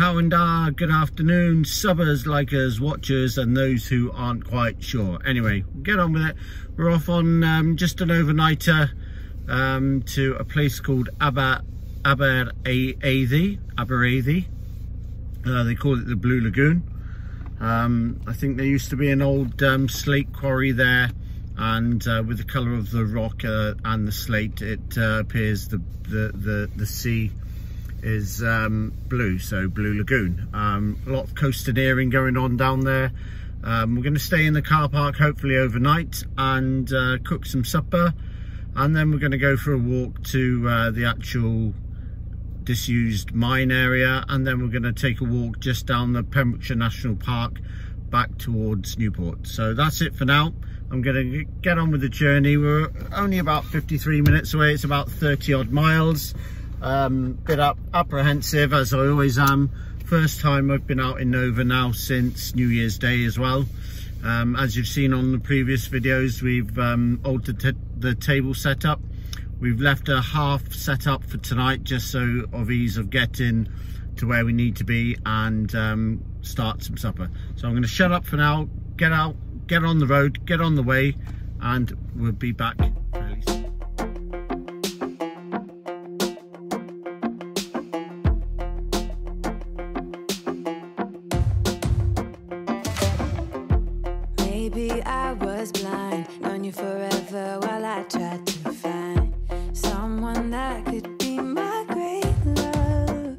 Gawanda, good afternoon, subbers, likers, watchers, and those who aren't quite sure. Anyway, get on with it. We're off on just an overnighter to a place called Abereiddy. They call it the Blue Lagoon. I think there used to be an old slate quarry there, and with the colour of the rock and the slate, it appears the sea is blue, so Blue Lagoon. A lot of coastaneering going on down there. We're going to stay in the car park hopefully overnight and cook some supper, and then we're going to go for a walk to the actual disused mine area, and then we're going to take a walk just down the Pembrokeshire National Park back towards Newport. So that's it for now. I'm going to get on with the journey. We're only about 53 minutes away. It's about 30 odd miles. Bit apprehensive, as I always am. First time I've been out in Nova now since New Year's Day as well. As you've seen on the previous videos, we've altered the table setup. We've left a half set up for tonight, just so of ease of getting to where we need to be and start some supper. So I'm going to shut up for now, get out, get on the road, get on the way, and we'll be back fairly soon. Maybe I was blind, known you forever while I tried to find someone that could be my great love.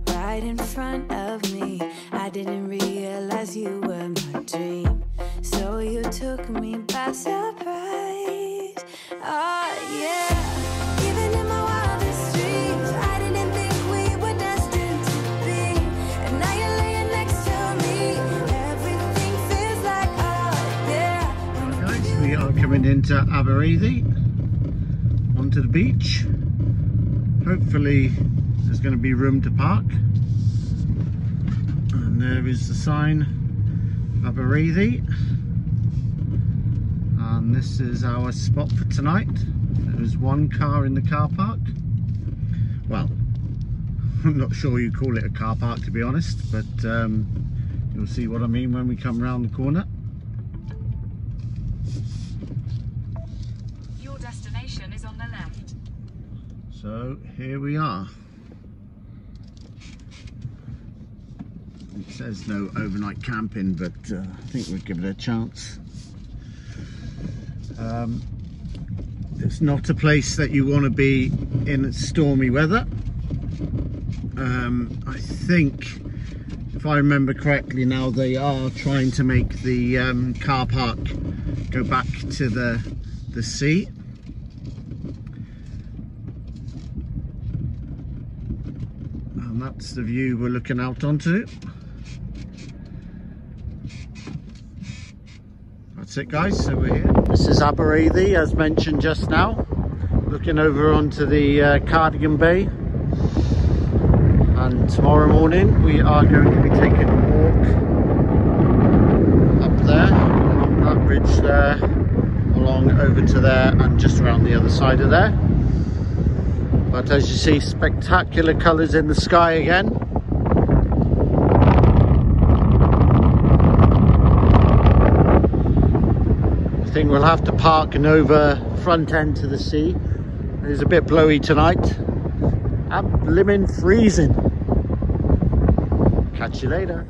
Right in front of me, I didn't realize you were my dream, so you took me by surprise. Oh yeah, even in my wildest dreams, I didn't think we were destined to be, and now you're laying next to me. Everything feels like, oh yeah. Guys, we are coming into Abereiddy, onto the beach. Hopefully there's going to be room to park, and there is the sign, Abereiddy, and this is our spot for tonight. There's one car in the car park. Well, I'm not sure you call it a car park, to be honest, but you'll see what I mean when we come round the corner. Your destination is on the left. So here we are. It says no overnight camping, but I think we'll give it a chance. It's not a place that you want to be in stormy weather. I think, if I remember correctly now, they are trying to make the car park go back to the sea. And that's the view we're looking out onto. That's it, guys, so we're here. This is Abereiddy, as mentioned just now, looking over onto the Cardigan Bay, and tomorrow morning we are going to be taking a walk up there, along that ridge there, along over to there, and just around the other side of there. But as you see, spectacular colours in the sky again. I think we'll have to park and over front end to the sea. It is a bit blowy tonight. I'm blimmin' freezing. Catch you later.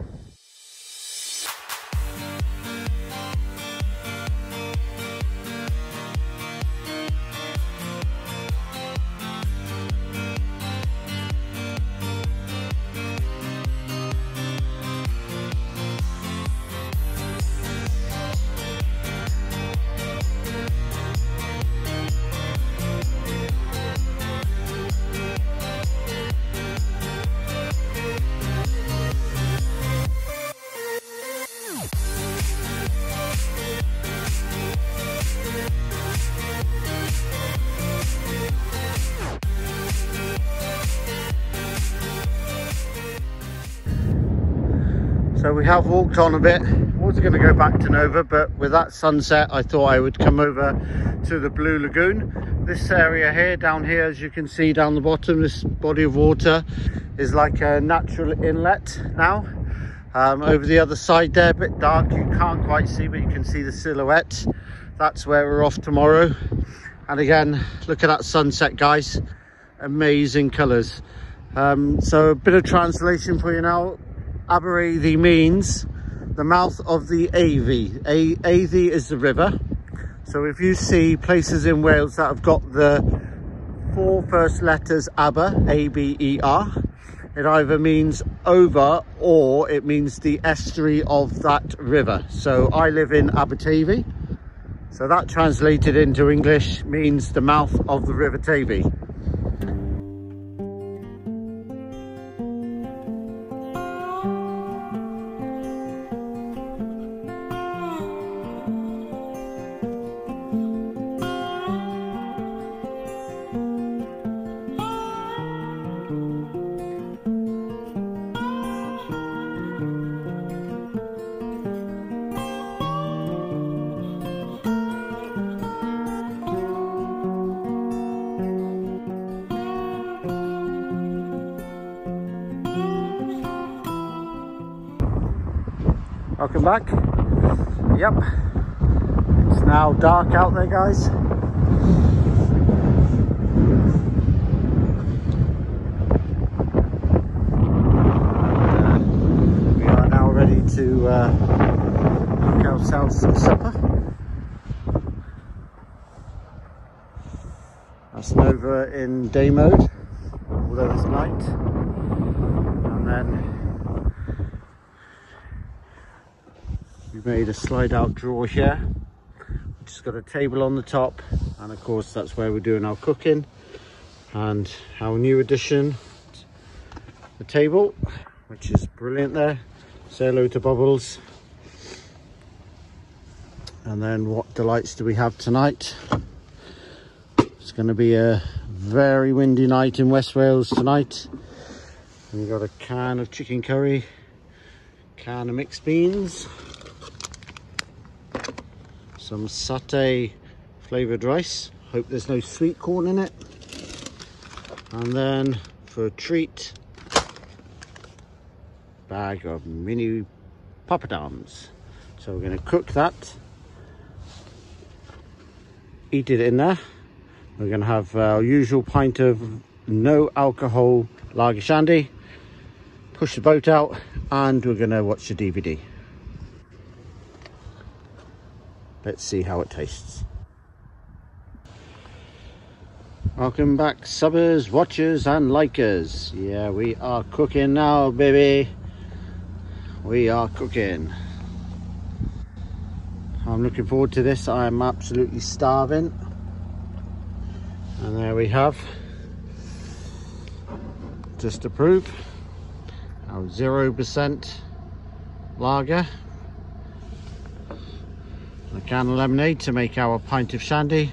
So we have walked on a bit, I was going to go back to Nova, but with that sunset I thought I would come over to the Blue Lagoon. This area here, down here, as you can see down the bottom, this body of water is like a natural inlet now. Over the other side there, a bit dark, you can't quite see, but you can see the silhouette. That's where we're off tomorrow. And again, look at that sunset, guys. Amazing colours. So a bit of translation for you now. Abereiddy means the mouth of the Avey. Avey is the river. So if you see places in Wales that have got the 4 first letters Aber, A-B-E-R, it either means over or it means the estuary of that river. So I live in Abereiddy. So that translated into English means the mouth of the River Tavy. Welcome back. Yep, it's now dark out there, guys. We are now ready to cook ourselves some supper. That's Nova in day mode, although it's night. And then we've made a slide out drawer here, which has got a table on the top, and of course that's where we're doing our cooking. And our new addition, the table, which is brilliant there. Say hello to Bubbles. And then what delights do we have tonight? It's going to be a very windy night in West Wales tonight. And we've got a can of chicken curry, can of mixed beans, some satay flavoured rice. Hope there's no sweet corn in it. And then for a treat, bag of mini poppadoms. So we're going to cook that, eat it in there. We're going to have our usual pint of no alcohol lager shandy, push the boat out, and we're going to watch the DVD. Let's see how it tastes. Welcome back, subbers, watchers and likers. Yeah, we are cooking now, baby. We are cooking. I'm looking forward to this. I am absolutely starving. And there we have, just to prove, our 0% lager. A can of lemonade to make our pint of shandy.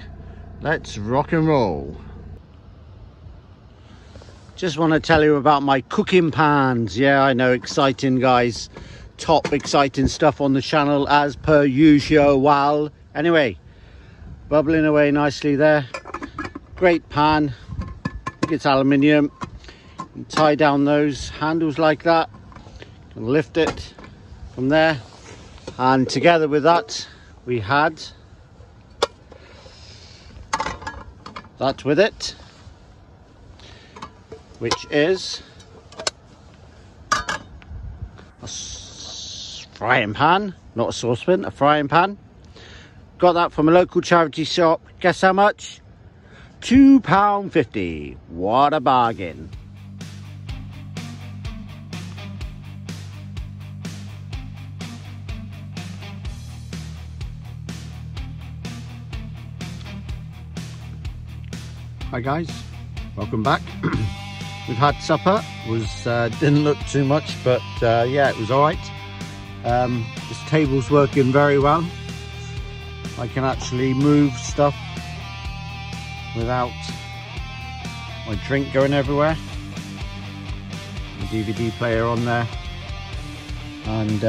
Let's rock and roll. Just want to tell you about my cooking pans. Yeah, I know, exciting, guys. Top exciting stuff on the channel as per usual. Anyway, bubbling away nicely there. Great pan. I think it's aluminium. You can tie down those handles like that. You can lift it from there. And together with that, we had that with it, which is a frying pan, not a saucepan, a frying pan. Got that from a local charity shop. Guess how much? £2.50. What a bargain. Hi guys, welcome back. We've had supper. Didn't look too much, but yeah, it was all right. This table's working very well. I can actually move stuff without my drink going everywhere. The DVD player on there, and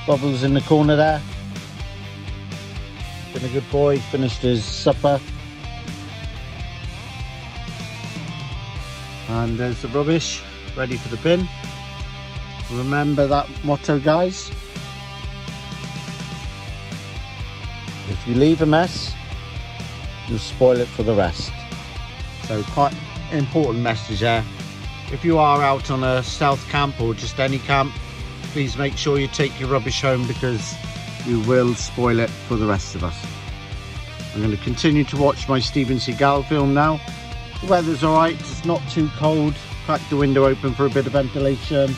Bubbles in the corner there. Been a good boy, finished his supper. And there's the rubbish, ready for the bin. Remember that motto, guys. If you leave a mess, you'll spoil it for the rest. So quite important message there. If you are out on a stealth camp or just any camp, please make sure you take your rubbish home, because you will spoil it for the rest of us. I'm going to continue to watch my Steven Seagal film now. The weather's alright, it's not too cold. Crack the window open for a bit of ventilation.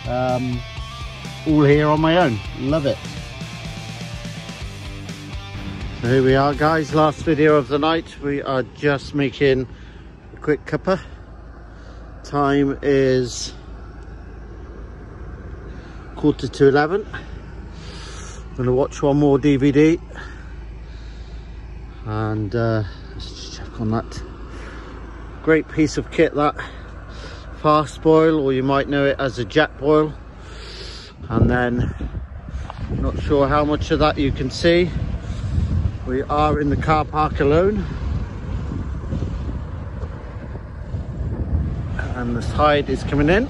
All here on my own, love it. So here we are, guys, last video of the night. We are just making a quick cuppa. Time is 11:15. I'm going to watch one more DVD, and let's just check on that great piece of kit, that fast boil, or you might know it as a jet boil. And then, not sure how much of that you can see, we are in the car park alone, and the tide is coming in.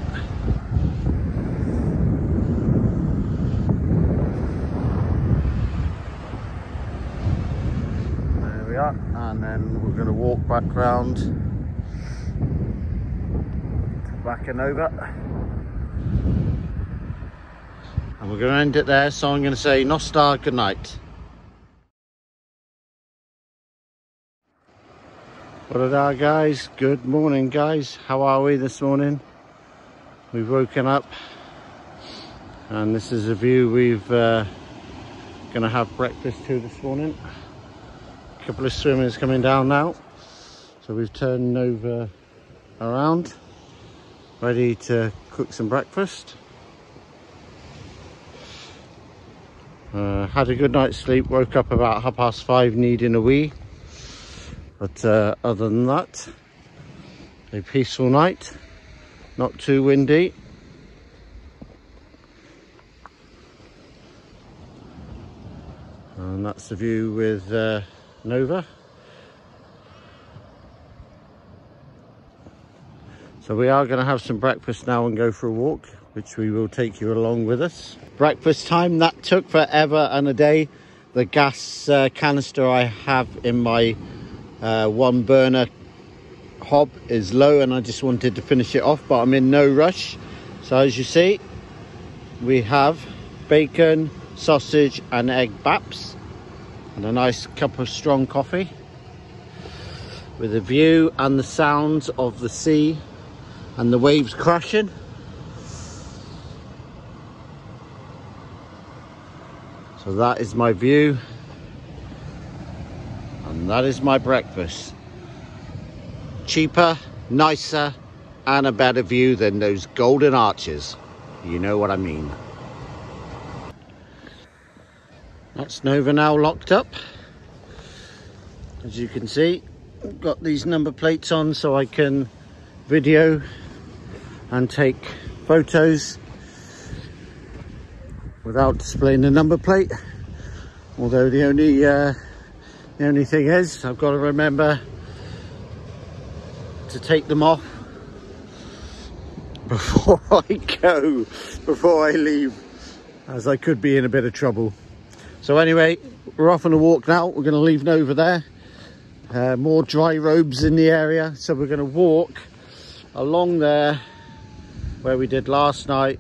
There we are, and then we're going to walk back round to back and over, and we're going to end it there. So I'm going to say Nostar, good night. What are guys? Good morning, guys. How are we this morning? We've woken up, and this is a view we've gonna have breakfast to this morning. A couple of swimmers coming down now, so we've turned over around, ready to cook some breakfast. Had a good night's sleep, woke up about 5:30 needing a wee. But other than that, a peaceful night, not too windy. And that's the view with Nova. So we are going to have some breakfast now and go for a walk, which we will take you along with us. Breakfast time, that took forever and a day. The gas canister I have in my one burner hob is low, and I just wanted to finish it off, but I'm in no rush. So as you see, we have bacon, sausage and egg baps, and a nice cup of strong coffee with a view and the sounds of the sea and the waves crashing. So that is my view, and that is my breakfast. Cheaper, nicer, and a better view than those golden arches. You know what I mean. That's Nova now locked up. As you can see, I've got these number plates on so I can video and take photos without displaying the number plate. Although the only thing is, I've got to remember to take them off before I leave, as I could be in a bit of trouble. So anyway, we're off on a walk now. We're going to leave Nova there. More dry robes in the area, so we're going to walk along there where we did last night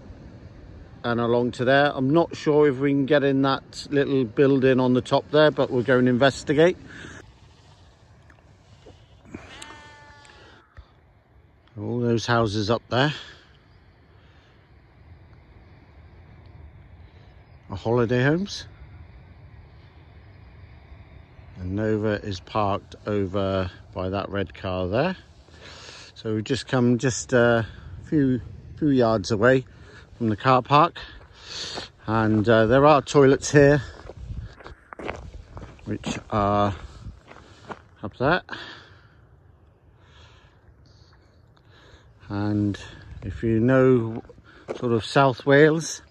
and along to there. I'm not sure if we can get in that little building on the top there, but we'll go and investigate. All those houses up there are holiday homes, and Nova is parked over by that red car there. So we've just come a few yards away from the car park, and there are toilets here which are up there. And if you know sort of South Wales,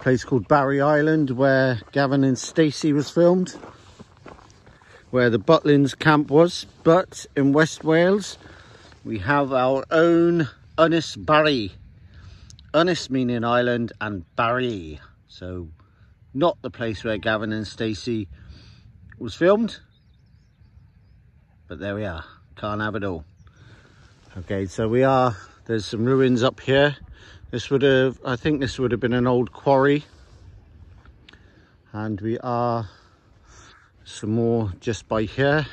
place called Barry Island, where Gavin and Stacey was filmed, where the Butlins camp was. But in West Wales, we have our own Ynys Barry. Ynys meaning island and Barry. So not the place where Gavin and Stacey was filmed. But there we are. Can't have it all. Okay, so there's some ruins up here. I think this would have been an old quarry. And we are some more just by here.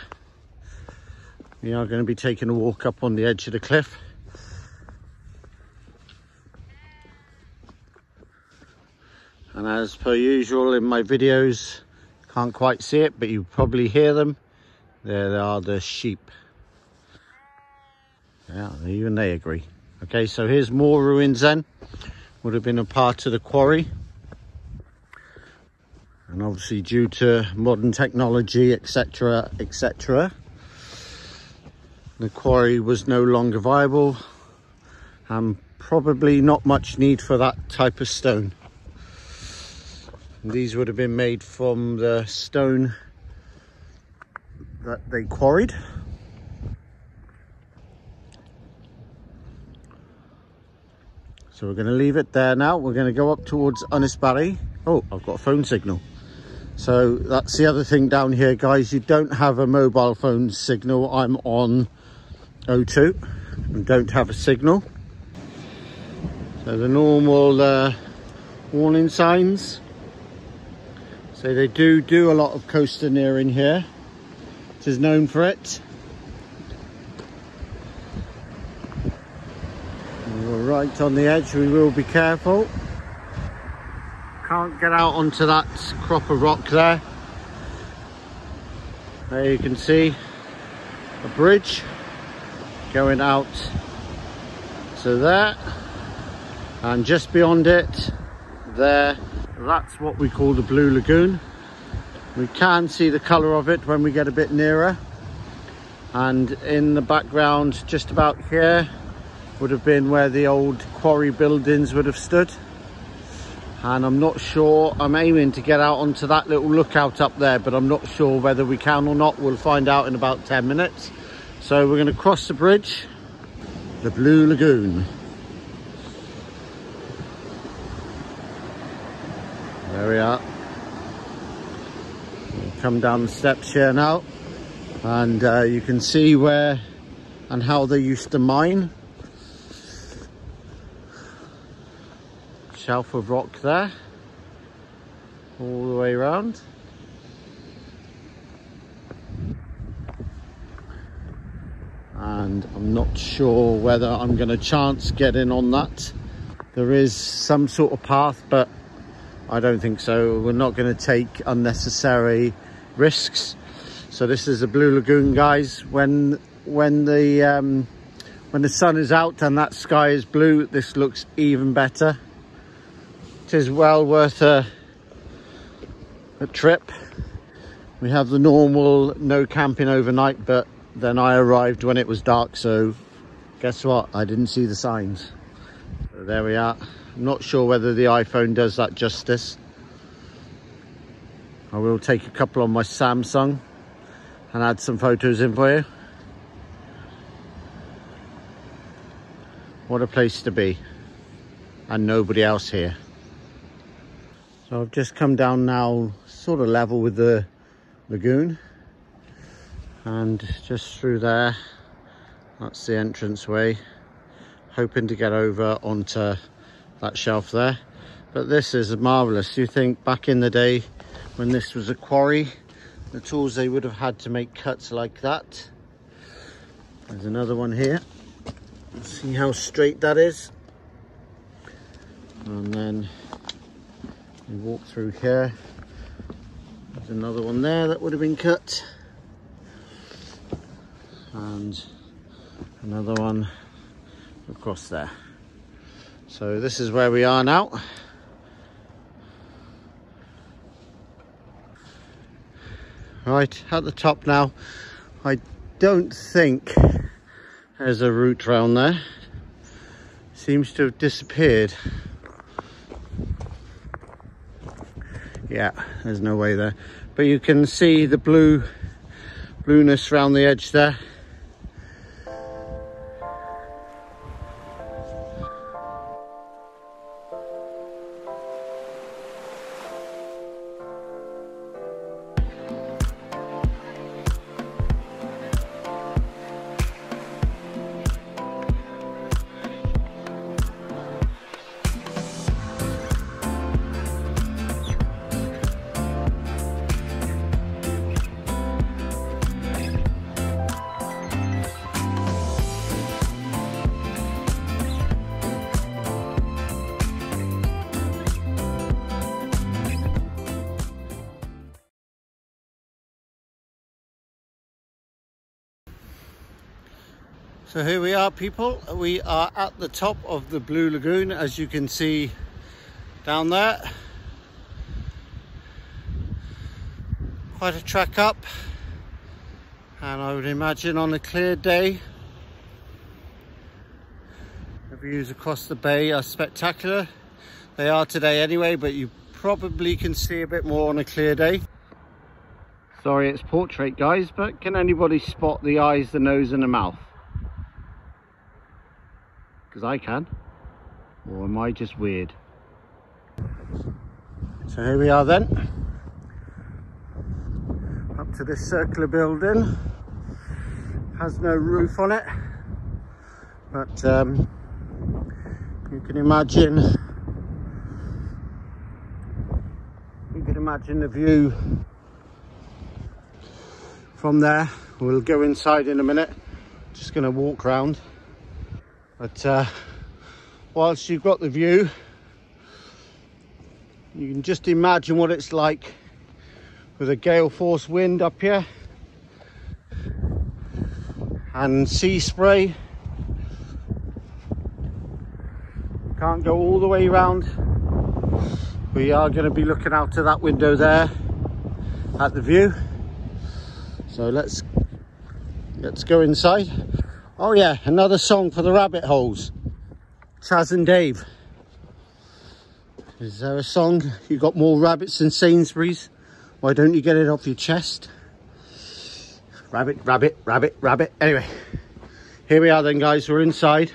We are going to be taking a walk up on the edge of the cliff. And as per usual in my videos, can't quite see it, but you probably hear them. There are the sheep. Yeah, even they agree. Okay, so here's more ruins then. Would have been a part of the quarry. And obviously due to modern technology, etc., etc., the quarry was no longer viable. And probably not much need for that type of stone. And these would have been made from the stone that they quarried. So we're going to leave it there now. We're going to go up towards Ynys Barry. Oh, I've got a phone signal. So that's the other thing down here, guys. You don't have a mobile phone signal. I'm on O2 and don't have a signal. So the normal warning signs. So they do a lot of coastaneering here. It is known for it. We're right on the edge, we will be careful. Can't get out onto that crop of rock there. There you can see a bridge going out to there. And just beyond it, there, that's what we call the Blue Lagoon. We can see the colour of it when we get a bit nearer. And in the background, just about here, would have been where the old quarry buildings would have stood. And I'm not sure, I'm aiming to get out onto that little lookout up there, but I'm not sure whether we can or not. We'll find out in about 10 minutes. So we're going to cross the bridge, the Blue Lagoon. There we are. We'll come down the steps here now, and you can see where and how they used to mine. Shelf of rock there, all the way around. And I'm not sure whether I'm going to chance getting on that. There is some sort of path, but I don't think so. We're not going to take unnecessary risks. So this is the Blue Lagoon, guys. When the sun is out and that sky is blue, this looks even better. It is well worth a trip. We have the normal no camping overnight, but then I arrived when it was dark, so guess what? I didn't see the signs. So there we are. I'm not sure whether the iPhone does that justice. I will take a couple on my Samsung and add some photos in for you. What a place to be. And nobody else here. So I've just come down now, sort of level with the lagoon. And just through there, that's the entranceway. Hoping to get over onto that shelf there. But this is marvellous. You think back in the day when this was a quarry, the tools they would have had to make cuts like that. There's another one here. See how straight that is. And then we walk through here. There's another one there that would have been cut. And another one across there. So this is where we are now. Right, at the top now. I don't think there's a route round there. Seems to have disappeared. Yeah, there's no way there. But you can see the blueness around the edge there. So here we are, people. We are at the top of the Blue Lagoon, as you can see down there. Quite a trek up, and I would imagine on a clear day the views across the bay are spectacular. They are today anyway, but you probably can see a bit more on a clear day. Sorry, it's portrait, guys, but can anybody spot the eyes, the nose and the mouth? Because I can. Or am I just weird? So here we are then. Up to this circular building. Has no roof on it. But you can imagine the view from there. We'll go inside in a minute. Just going to walk around. But whilst you've got the view, you can just imagine what it's like with a gale force wind up here and sea spray. Can't go all the way around. We are going to be looking out of that window there at the view. So let's go inside. Oh yeah, another song for the rabbit holes. Chaz and Dave. Is there a song? You got more rabbits than Sainsbury's? Why don't you get it off your chest? Rabbit, rabbit, rabbit, rabbit. Anyway, here we are then, guys. We're inside.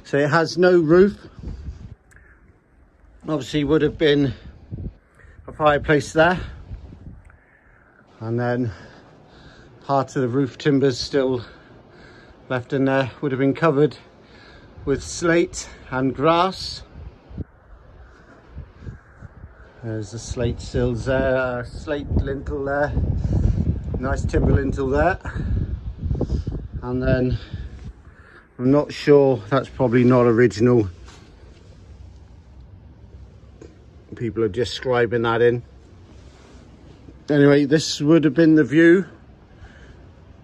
So it has no roof. Obviously would have been a fireplace there. And then part of the roof timbers still left in there, would have been covered with slate and grass. There's the slate sills there, slate lintel there, nice timber lintel there. And then I'm not sure, that's probably not original. People are just scribing that in. Anyway, this would have been the view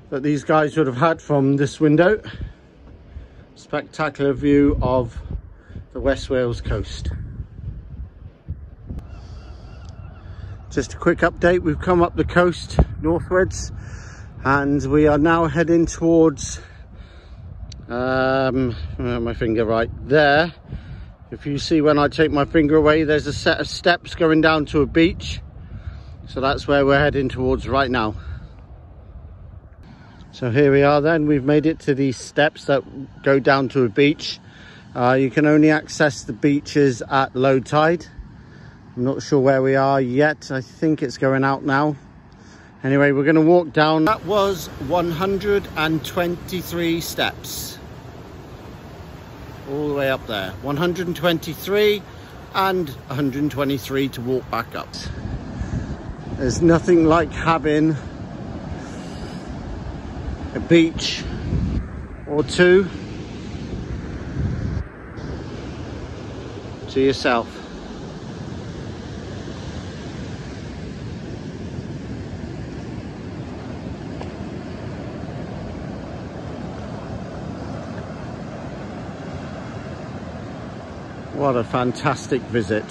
that these guys would have had from this window. Spectacular view of the West Wales coast. Just a quick update, we've come up the coast northwards and we are now heading towards my finger right there. If you see when I take my finger away, there's a set of steps going down to a beach. So that's where we're heading towards right now. So here we are then, we've made it to these steps that go down to a beach. You can only access the beaches at low tide. I'm not sure where we are yet, I think it's going out now. Anyway, we're going to walk down. That was 123 steps. All the way up there. 123 and 123 to walk back up. There's nothing like having a beach or two to yourself. What a fantastic visit.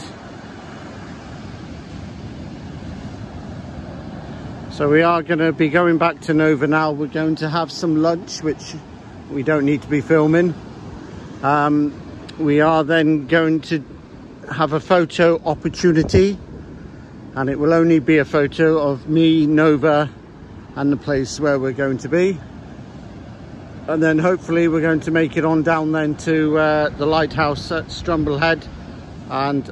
So we are going to be going back to Nova now. We're going to have some lunch, which we don't need to be filming. We are then going to have a photo opportunity and it will only be a photo of me, Nova, and the place where we're going to be. And then hopefully we're going to make it on down then to the Lighthouse at Strumble Head, and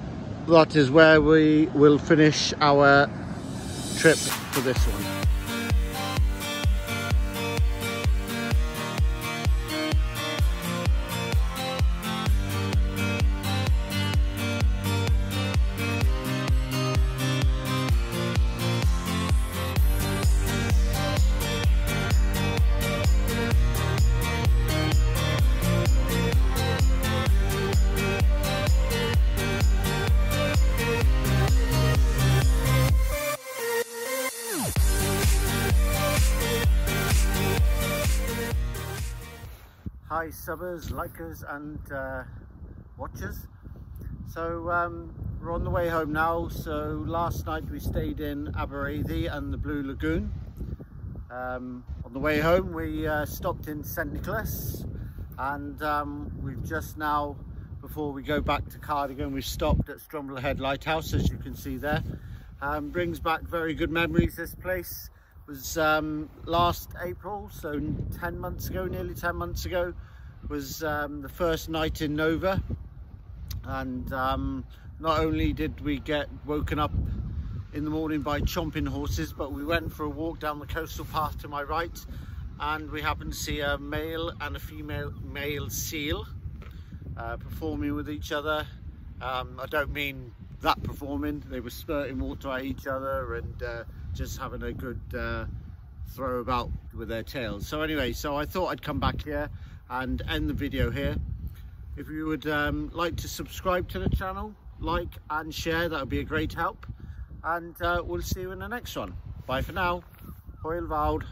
that is where we will finish our trip for this one. Hi subbers, likers and watchers. So we're on the way home now. So last night we stayed in Abereiddy and the Blue Lagoon. On the way home we stopped in St Nicholas, and we've just now, before we go back to Cardigan, we've stopped at Strumble Head Lighthouse, as you can see there. Brings back very good memories. This place was last April, so 10 months ago, nearly 10 months ago, was the first night in Nova. And not only did we get woken up in the morning by chomping horses, but we went for a walk down the coastal path to my right, and we happened to see a male and a female seal performing with each other. I don't mean that performing, they were spurting water at each other and just having a good throw about with their tails. So anyway, so I thought I'd come back here and end the video here. If you would like to subscribe to the channel, like and share, that would be a great help. And we'll see you in the next one. Bye for now. Hwyl fawr.